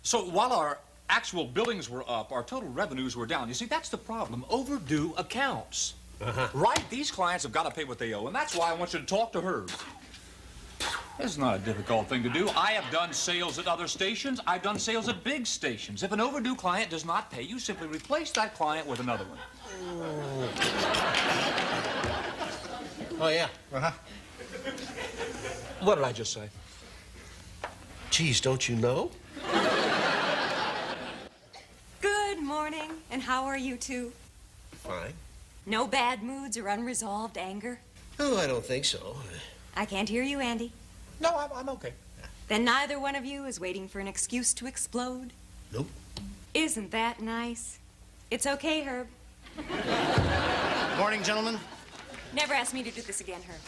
So while our actual billings were up, our total revenues were down. You see, that's the problem. Overdue accounts. Right? These clients have got to pay what they owe, and that's why I want you to talk to Herb. This is not a difficult thing to do. I have done sales at other stations. I've done sales at big stations. If an overdue client does not pay, you simply replace that client with another one. Oh, yeah. What did I just say? Geez, don't you know? Good morning, and how are you two? Fine. No bad moods or unresolved anger? Oh, I don't think so. I can't hear you, Andy. No, I'm okay. Then neither one of you is waiting for an excuse to explode? Nope. Isn't that nice? It's okay, Herb. Morning, gentlemen. Never ask me to do this again, Herb.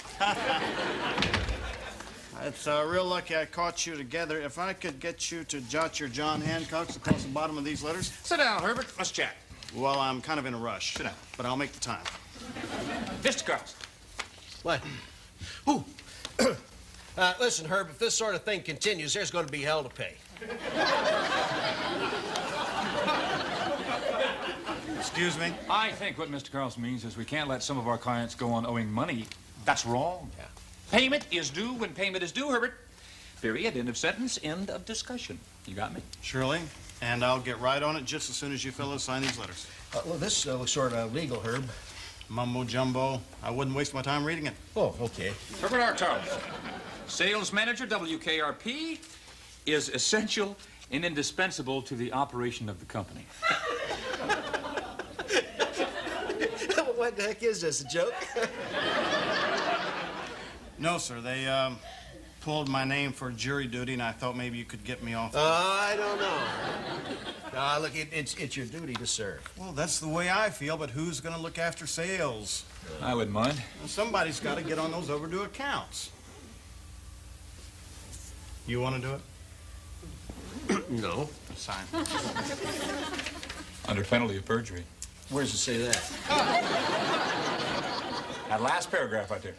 It's real lucky I caught you together. If I could get you to jot your John Hancocks across the bottom of these letters. Sit down, Herbert. Let's chat. Well, I'm kind of in a rush. Sit down. But I'll make the time. Mr. Carlson. What? Ooh. Listen, Herb, if this sort of thing continues, there's going to be hell to pay. Excuse me? I think what Mr. Carlson means is we can't let some of our clients go on owing money. That's wrong. Yeah. Payment is due when payment is due, Herbert. Period. End of sentence. End of discussion. You got me? Surely. And I'll get right on it just as soon as you fellows sign these letters. Well, this looks sort of legal, Herb. Mumbo jumbo. I wouldn't waste my time reading it. Oh, okay. Herbert R. Carlson, sales manager, WKRP, is essential and indispensable to the operation of the company. What the heck is this, a joke? No, sir. They pulled my name for jury duty, and I thought maybe you could get me off. I don't know. Look, it's your duty to serve. Well, that's the way I feel, but who's going to look after sales? I wouldn't mind. Well, somebody's got to get on those overdue accounts. You want to do it? No. Sign. Under penalty of perjury. Where does it say that? That last paragraph right there.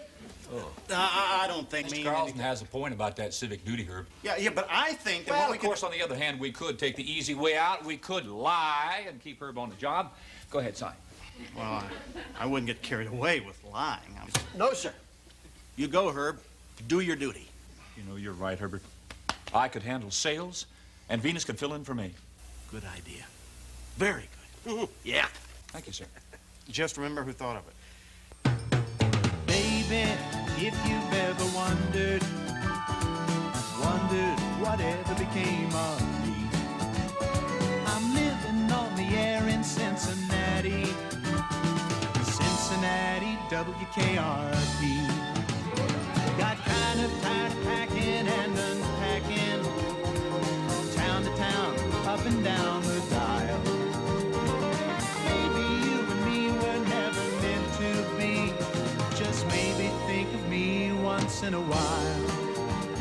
Oh. I don't think Mr. Carlson has a point about that civic duty, Herb. Yeah, but I think that Well, of course, on the other hand, we could take the easy way out. We could lie and keep Herb on the job. Go ahead, sign. Well, I wouldn't get carried away with lying. No, sir. You go, Herb. Do your duty. You know, you're right, Herbert. I could handle sales, and Venus could fill in for me. Good idea. Very good. Yeah. Thank you, sir. Just remember who thought of it. Baby, if you've ever wondered whatever became of me. I'm living on the air in Cincinnati, WKRP. Got kind of tired of packing and unpacking, town to town, up and down the dial. Maybe you and me were never meant to be. Just maybe think of me once in a while.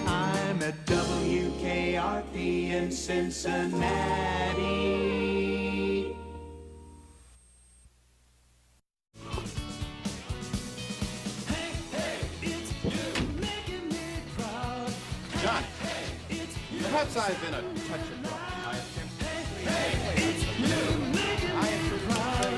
I'm at WKRP in Cincinnati. Hey, hey, it's you making me proud. John, Hey, it's you. perhaps I've been a touch of wrong. Hey, it's you making me proud.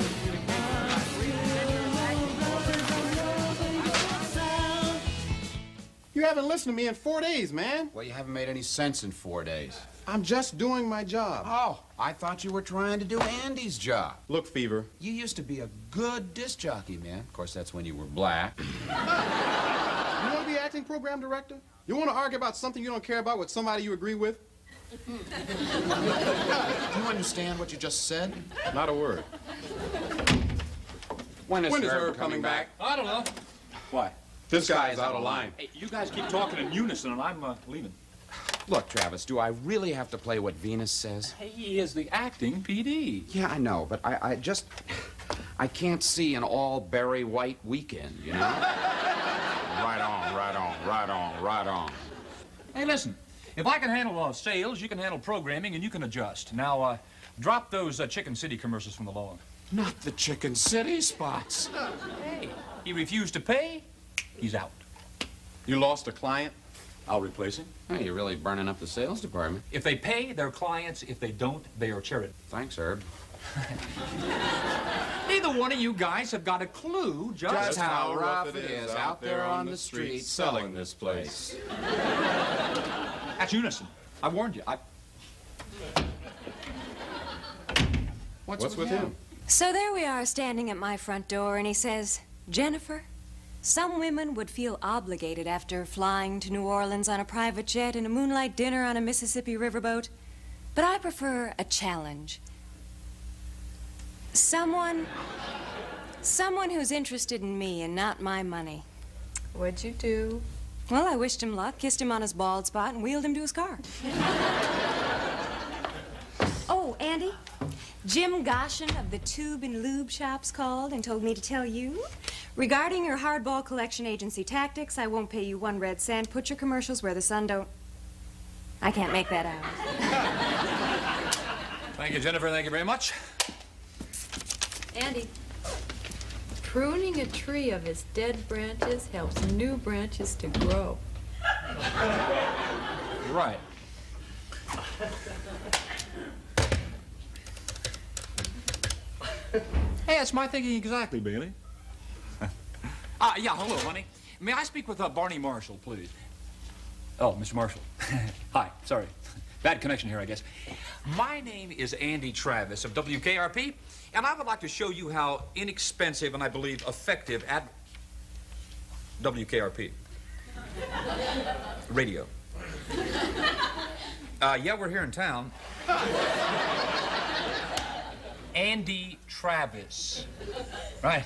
You haven't listened to me in 4 days, man. Well, you haven't made any sense in 4 days. I'm just doing my job. Oh, I thought you were trying to do Andy's job. Look, Fever. You used to be a good disc jockey, man. Of course, that's when you were black. You want to be acting program director? You want to argue about something you don't care about with somebody you agree with? Do you understand what you just said? Not a word. When is Herb coming back? I don't know. Why? This guy's out of line. Hey, you guys keep talking in unison, and I'm leaving. Look, Travis, do I really have to play what Venus says? He is the acting PD. Yeah, I know, but I I can't see an all Barry White weekend, you know? Right on, right on, right on, right on. Hey, listen. If I can handle sales, you can handle programming, and you can adjust. Now, drop those Chicken City commercials from the log. Not the Chicken City spots. Hey, he refused to pay. He's out. You lost a client? I'll replace him. Hey, you're really burning up the sales department. If they pay, they're clients. If they don't, they are charity. Thanks, Herb. Neither one of you guys have got a clue just How rough it is out there on the street selling this place. That's Unison. I warned you. What's with him? So there we are standing at my front door, and he says, Jennifer, some women would feel obligated after flying to New Orleans on a private jet and a moonlight dinner on a Mississippi riverboat, but I prefer a challenge. Someone who's interested in me and not my money. What'd you do? Well, I wished him luck, kissed him on his bald spot, and wheeled him to his car. Oh, Andy, Jim Goshen of the Tube and Lube Shops called and told me to tell you, regarding your hardball collection agency tactics, I won't pay you 1 red cent. Put your commercials where the sun don't... I can't make that out. Thank you, Jennifer. Thank you very much. Andy, pruning a tree of its dead branches helps new branches to grow. Right. Hey, that's my thinking exactly, Bailey. Yeah, hello, honey. May I speak with Barney Marshall, please? Oh, Mr. Marshall. Hi, sorry. Bad connection here, I guess. My name is Andy Travis of WKRP, and I would like to show you how inexpensive and I believe effective at WKRP. Radio. Yeah, we're here in town. Andy Travis. Right.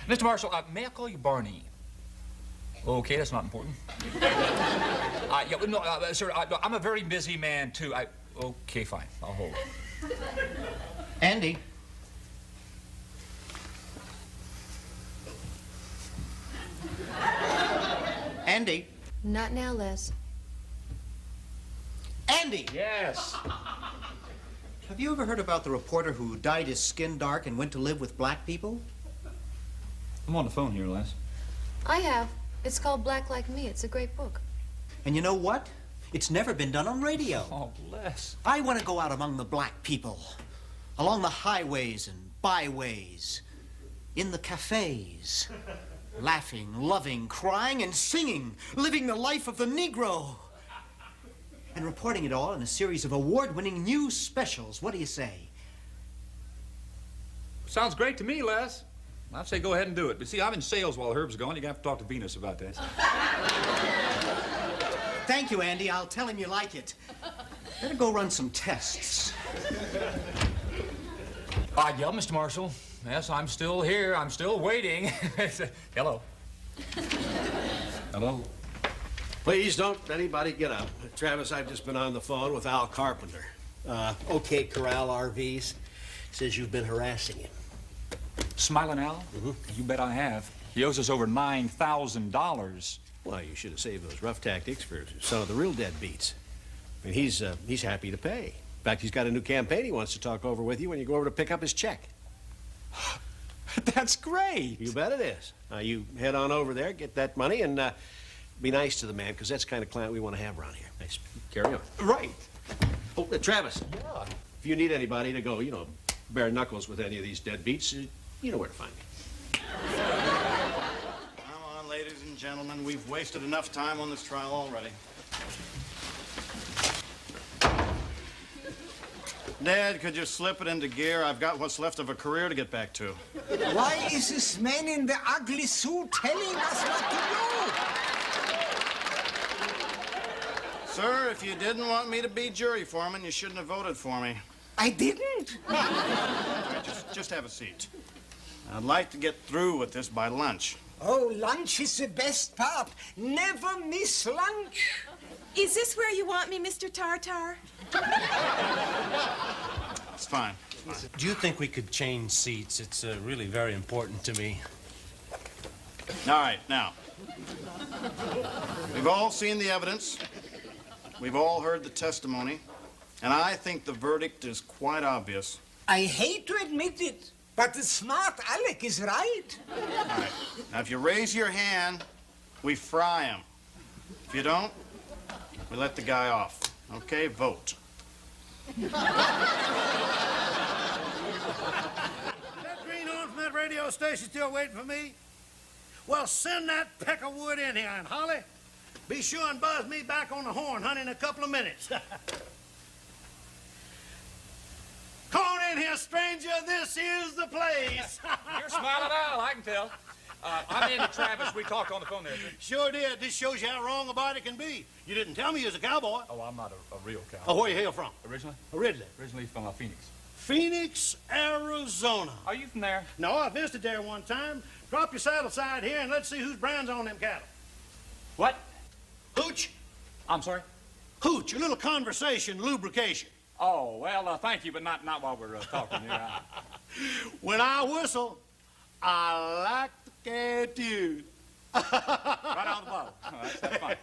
Mr. Marshall, may I call you Barney? Okay, that's not important. Yeah, no, sir, I'm a very busy man, too. Okay, fine. I'll hold. Andy. Andy. Not now, Les. Andy! Yes. Have you ever heard about the reporter who dyed his skin dark and went to live with black people? I'm on the phone here, Les. I have. It's called Black Like Me. It's a great book. And you know what? It's never been done on radio. Oh, Les. I want to go out among the black people, along the highways and byways, in the cafes, laughing, loving, crying, and singing, living the life of the Negro, and reporting it all in a series of award-winning news specials. What do you say? Sounds great to me, Les. I'd say go ahead and do it. But see, I'm in sales while Herb's gone. You're going to have to talk to Venus about this. Thank you, Andy. I'll tell him you like it. Better go run some tests. Yeah, Mr. Marshall. Yes, I'm still here. I'm still waiting. Hello. Hello. Please don't anybody get up. Travis, I've just been on the phone with Al Carpenter. OK Corral RVs. Says you've been harassing him. Smiling Al? Mm-hmm. You bet I have. He owes us over $9,000. Well, you should have saved those rough tactics for some of the real deadbeats. I mean, he's happy to pay. In fact, he's got a new campaign he wants to talk over with you when you go over to pick up his check. That's great. You bet it is. You head on over there, get that money, and be nice to the man, because that's the kind of client we want to have around here. Nice. Carry on. Right. Oh, Travis. Yeah. If you need anybody to go, bare knuckles with any of these deadbeats, you know where to find me. Come on, ladies and gentlemen. We've wasted enough time on this trial already. Dad, could you slip it into gear? I've got what's left of a career to get back to. Why is this man in the ugly suit telling us what to do? Sir, if you didn't want me to be jury foreman, you shouldn't have voted for me. I didn't. Just have a seat. I'd like to get through with this by lunch. Oh, lunch is the best part. Never miss lunch. Is this where you want me, Mr. Tartar? It's fine. Do you think we could change seats? It's really very important to me. All right, now. We've all seen the evidence. We've all heard the testimony. And I think the verdict is quite obvious. I hate to admit it, but the smart Alec is right. All right. Now, if you raise your hand, we fry him. If you don't, We let the guy off. Okay, vote. That greenhorn from that radio station still waiting for me? Well, send that peck of wood in here and Holly, be sure and buzz me back on the horn, honey, in a couple of minutes. Come on in here, stranger. This is the place. You're smiling out, I can tell. I'm Andy Travis. We talked on the phone there. Sure did. This shows you how wrong a body can be. You didn't tell me you was a cowboy. Oh, I'm not a real cowboy. Oh, where you hail from? Originally? Originally from Phoenix. Phoenix, Arizona. Are you from there? No, I visited there one time. Drop your saddle side here and let's see whose brand's on them cattle. What? Hooch? I'm sorry? Hooch, a little conversation, lubrication. Oh, well, thank you, but not while we're talking here. When I whistle, I like the cat too. Right on the bottle. That's fine.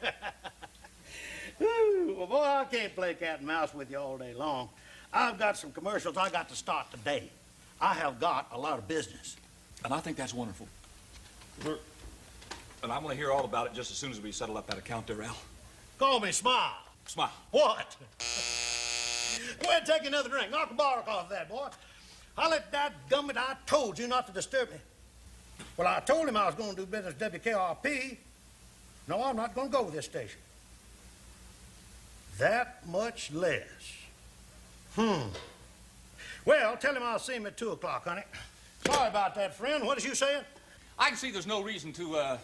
Well, boy, I can't play cat and mouse with you all day long. I've got some commercials I got to start today. I have got a lot of business. And I think that's wonderful. And I'm going to hear all about it just as soon as we settle up that account there, Al. Call me Smile. Smile. What? Go ahead and take another drink. Knock the bark off that, boy. I let that gummit, I told you not to disturb me. Well, I told him I was going to do business with WKRP. No, I'm not going to go with this station. That much less. Well, tell him I'll see him at 2 o'clock, honey. Sorry about that, friend. What did you say? I can see there's no reason to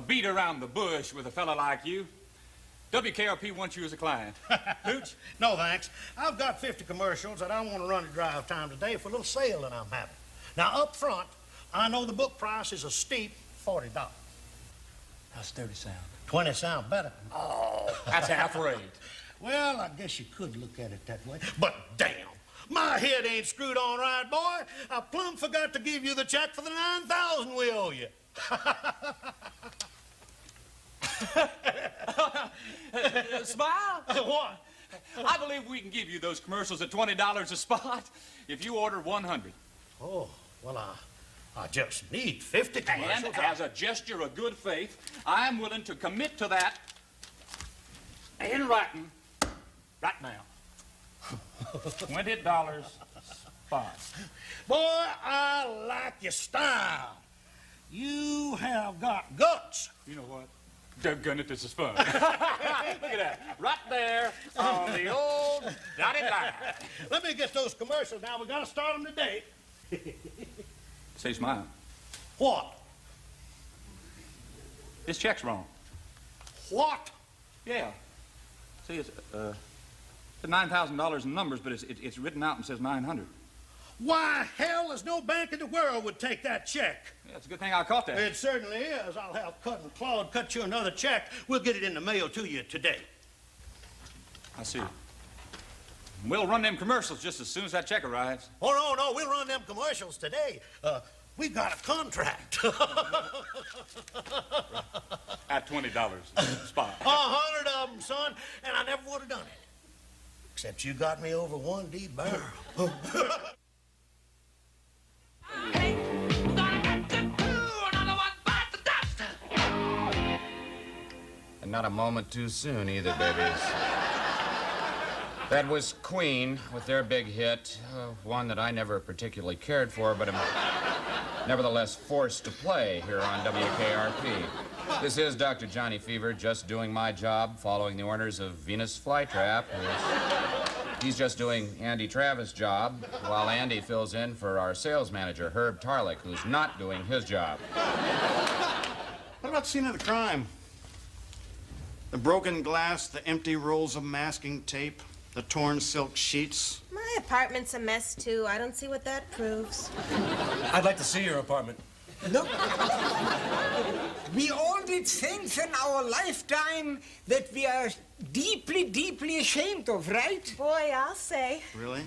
beat around the bush with a fella like you. WKRP wants you as a client. Hooch? No, thanks. I've got 50 commercials that I want to run at drive time today for a little sale that I'm having. Now, up front, I know the book price is a steep $40. How's 30 sound? 20 sound better. Oh, that's half rate. Well, I guess you could look at it that way. But damn, my head ain't screwed on right, boy. I plumb forgot to give you the check for the $9,000 we owe you. Smile? What? I believe we can give you those commercials at $20 a spot if you order 100. Oh, well, I just need 50 commercials. And as a gesture of good faith, I'm willing to commit to that in writing right now. $20 spot. Boy, I like your style. You have got guts. You know what? Doggone it, this is fun. Look at that. Right there on the old dotted line. Let me get those commercials now. We got to start them today. Say, Smile. What? This check's wrong. What? Yeah. See, it's $9,000 in numbers, but it's written out and says 900. Why, hell, there's no bank in the world would take that check. Yeah, it's a good thing I caught that. It certainly is. I'll have Cut and Claude cut you another check. We'll get it in the mail to you today. I see. We'll run them commercials just as soon as that check arrives. Oh, no, we'll run them commercials today. We've got a contract. At $20 a spot. 100 of them, son, and I never would have done it. Except you got me over one deep barrel. And not a moment too soon either, babies. That was Queen with their big hit, one that I never particularly cared for, but am nevertheless forced to play here on WKRP. This is Dr. Johnny Fever, just doing my job, following the orders of Venus Flytrap. He's just doing Andy Travis' job, while Andy fills in for our sales manager, Herb Tarlick, who's not doing his job. What about the scene of the crime? The broken glass, the empty rolls of masking tape, the torn silk sheets. My apartment's a mess, too. I don't see what that proves. I'd like to see your apartment. Look, we all did things in our lifetime that we are deeply, deeply ashamed of, right? Boy, I'll say. Really?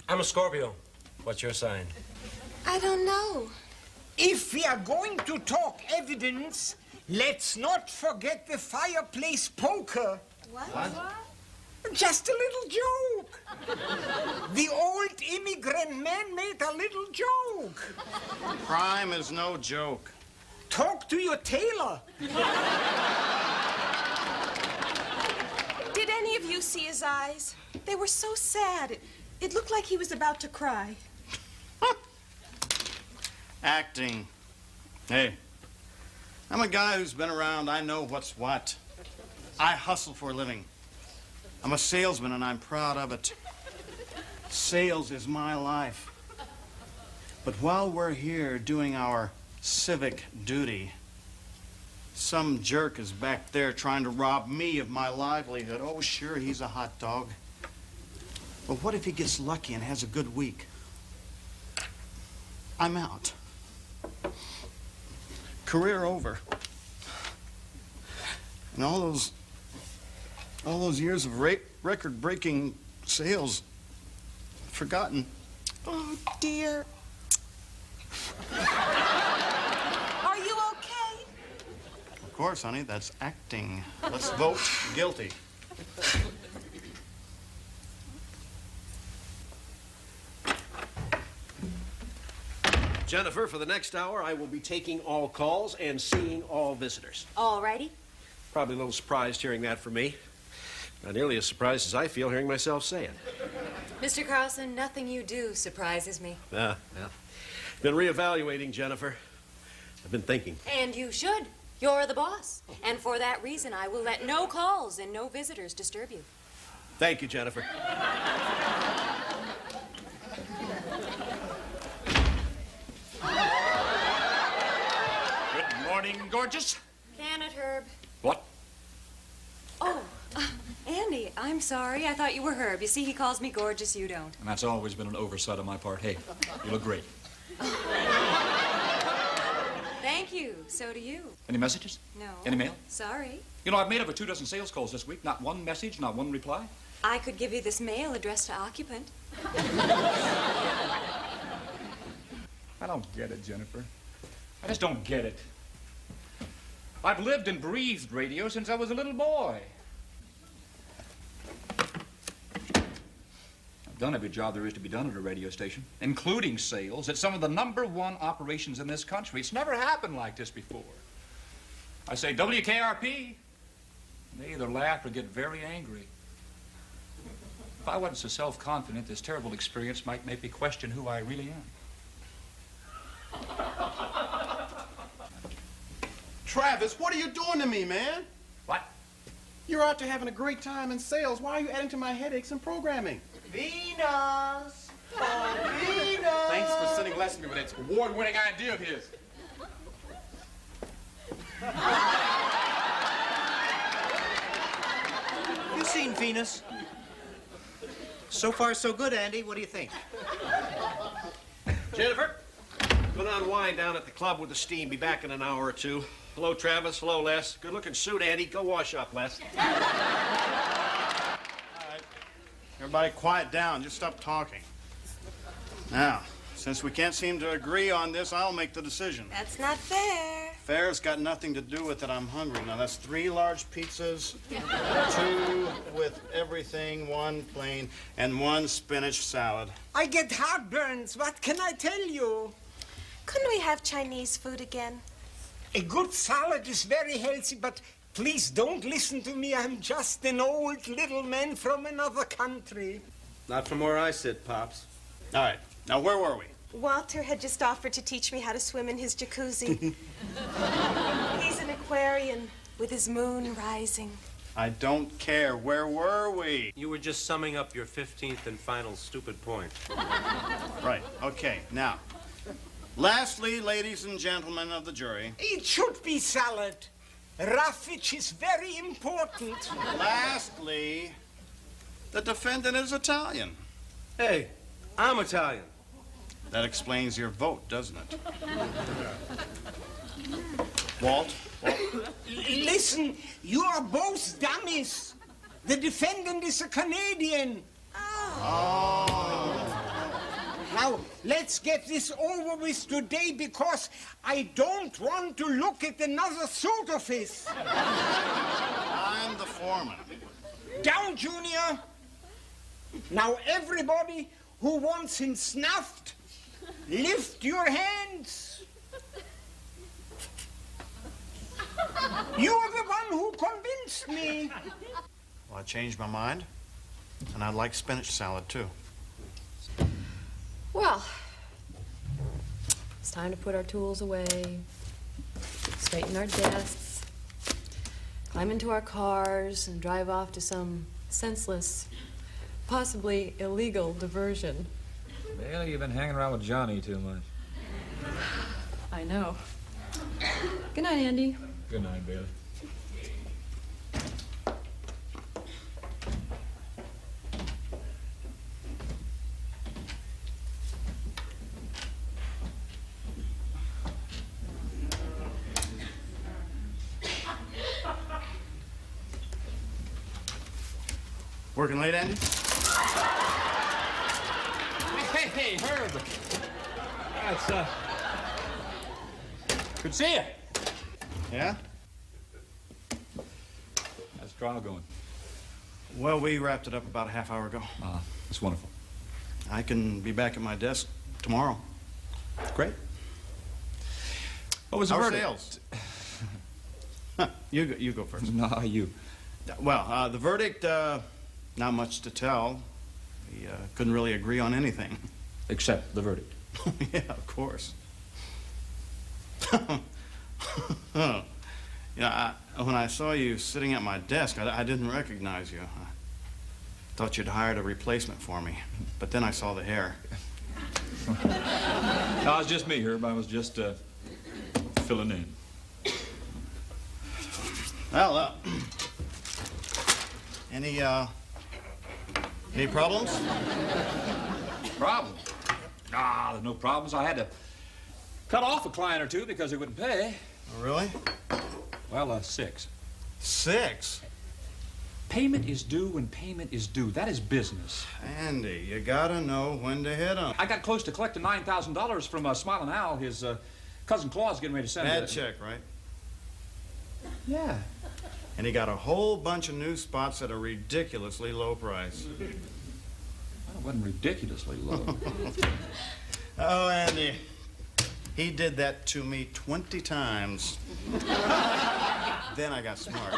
I'm a Scorpio. What's your sign? I don't know. If we are going to talk evidence, let's not forget the fireplace poker. What? Just a little joke. The old immigrant man made a little joke. Crime is no joke. Talk to your tailor. you see his eyes? They were so sad. It looked like he was about to cry. Acting. Hey, I'm a guy who's been around. I know what's what. I hustle for a living. I'm a salesman, and I'm proud of it. Sales is my life. But while we're here doing our civic duty, some jerk is back there trying to rob me of my livelihood. Oh, sure, he's a hot dog. But what if he gets lucky and has a good week? I'm out. Career over. And all those years of record-breaking sales forgotten. Oh, dear. Are you okay? Of course, honey, that's acting. Let's vote guilty. Jennifer, for the next hour, I will be taking all calls and seeing all visitors. All righty. Probably a little surprised hearing that from me. Not nearly as surprised as I feel hearing myself say it. Mr. Carlson, nothing you do surprises me. Yeah. Been reevaluating, Jennifer. I've been thinking. And you should. You're the boss. And for that reason, I will let no calls and no visitors disturb you. Thank you, Jennifer. Good morning, gorgeous. Can it, Herb? What? Oh, Andy, I'm sorry. I thought you were Herb. You see, he calls me gorgeous, you don't. And that's always been an oversight on my part. Hey, you look great. Thank you. So do you. Any messages? No. Any mail? Sorry. You know, I've made over 24 sales calls this week. Not one message, not one reply. I could give you this mail addressed to occupant. I don't get it, Jennifer. I just don't get it. I've lived and breathed radio since I was a little boy. I've done every job there is to be done at a radio station, including sales at some of the #1 operations in this country. It's never happened like this before. I say WKRP, they either laugh or get very angry. If I wasn't so self-confident, this terrible experience might make me question who I really am. Travis, what are you doing to me, man? What? You're out there having a great time in sales. Why are you adding to my headaches in programming? Venus! Oh, Venus! Thanks for sitting less to me with that award-winning idea of his. You seen Venus? So far, so good, Andy. What do you think? Jennifer, gonna unwind down at the club with the steam. Be back in an hour or two. Hello, Travis. Hello, Les. Good-looking suit, Andy. Go wash up, Les. All right. Everybody quiet down. Just stop talking. Now, since we can't seem to agree on this, I'll make the decision. That's not fair. Fair's got nothing to do with it. I'm hungry. Now, that's 3 large pizzas, 2 with everything, 1 plain, and 1 spinach salad. I get heartburns. What can I tell you? Couldn't we have Chinese food again? A good salad is very healthy, but please don't listen to me. I'm just an old little man from another country. Not from where I sit, Pops. All right. Now, where were we? Walter had just offered to teach me how to swim in his jacuzzi. He's an Aquarian with his moon rising. I don't care. Where were we? You were just summing up your 15th and final stupid point. Right. Okay. Now, lastly, ladies and gentlemen of the jury. It should be salad. Roughage is very important. Lastly, the defendant is Italian. Hey, I'm Italian. That explains your vote, doesn't it? Walt? Listen, you are both dummies. The defendant is a Canadian. Oh. Now, let's get this over with today because I don't want to look at another suit of his. I'm the foreman. Down, Junior. Now, everybody who wants him snuffed, lift your hands. You're the one who convinced me. Well, I changed my mind, and I'd like spinach salad, too. Well, it's time to put our tools away, straighten our desks, climb into our cars, and drive off to some senseless, possibly illegal diversion. Well, you've been hanging around with Johnny too much. I know. Good night, Andy. Good night, Bailey. Working late, Andy? Hey, Herb. That's, good to see you. Yeah? How's the trial going? Well, we wrapped it up about a half hour ago. That's wonderful. I can be back at my desk tomorrow. Great. What was the Our verdict? sales. You go first. No, you. Well, the verdict, not much to tell. We couldn't really agree on anything. Except the verdict. Yeah, of course. Oh. Yeah, when I saw you sitting at my desk, I didn't recognize you. I thought you'd hired a replacement for me. But then I saw the hair. No, it's just me, Herb. I was just filling in. Well, any problems? Problems? Nah, there's no problems. I had to cut off a client or two because they wouldn't pay. Oh, really? Well, 6. 6? Payment is due when payment is due. That is business. Andy, you gotta know when to hit 'em. I got close to collecting $9,000 from Smiling Al. His cousin Claus getting ready to send Bad it. check, right? Yeah. And he got a whole bunch of new spots at a ridiculously low price. Well, it wasn't ridiculously low. Oh, Andy, he did that to me 20 times. Then I got smart.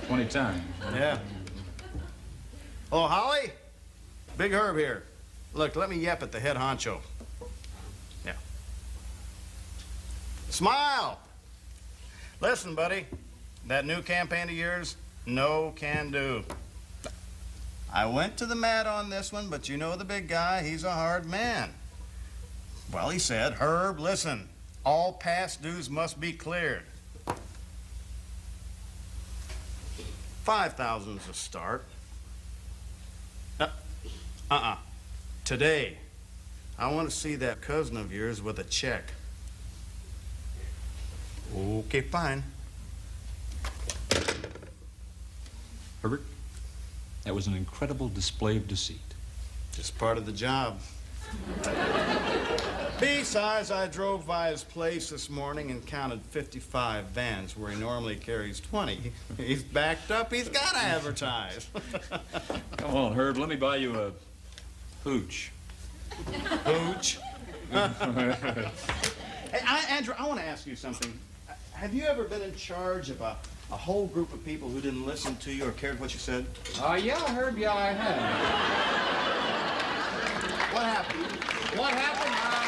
20 times. Yeah. Oh, Holly? Big Herb here. Look, let me yap at the head honcho. Yeah. Smile! Listen, buddy, that new campaign of yours, no can do. I went to the mat on this one, but you know the big guy, he's a hard man. Well, he said, Herb, listen, all past dues must be cleared. 5,000's a start. Today, I want to see that cousin of yours with a check. Okay, fine. Herbert, that was an incredible display of deceit. Just part of the job. Besides, I drove by his place this morning and counted 55 vans where he normally carries 20. He's backed up. He's got to advertise. Come on, Herb, let me buy you a hooch. Hooch? Hey, Andrew, I want to ask you something. Have you ever been in charge of a whole group of people who didn't listen to you or cared what you said? Yeah, Herb, yeah, I have. What happened? What happened?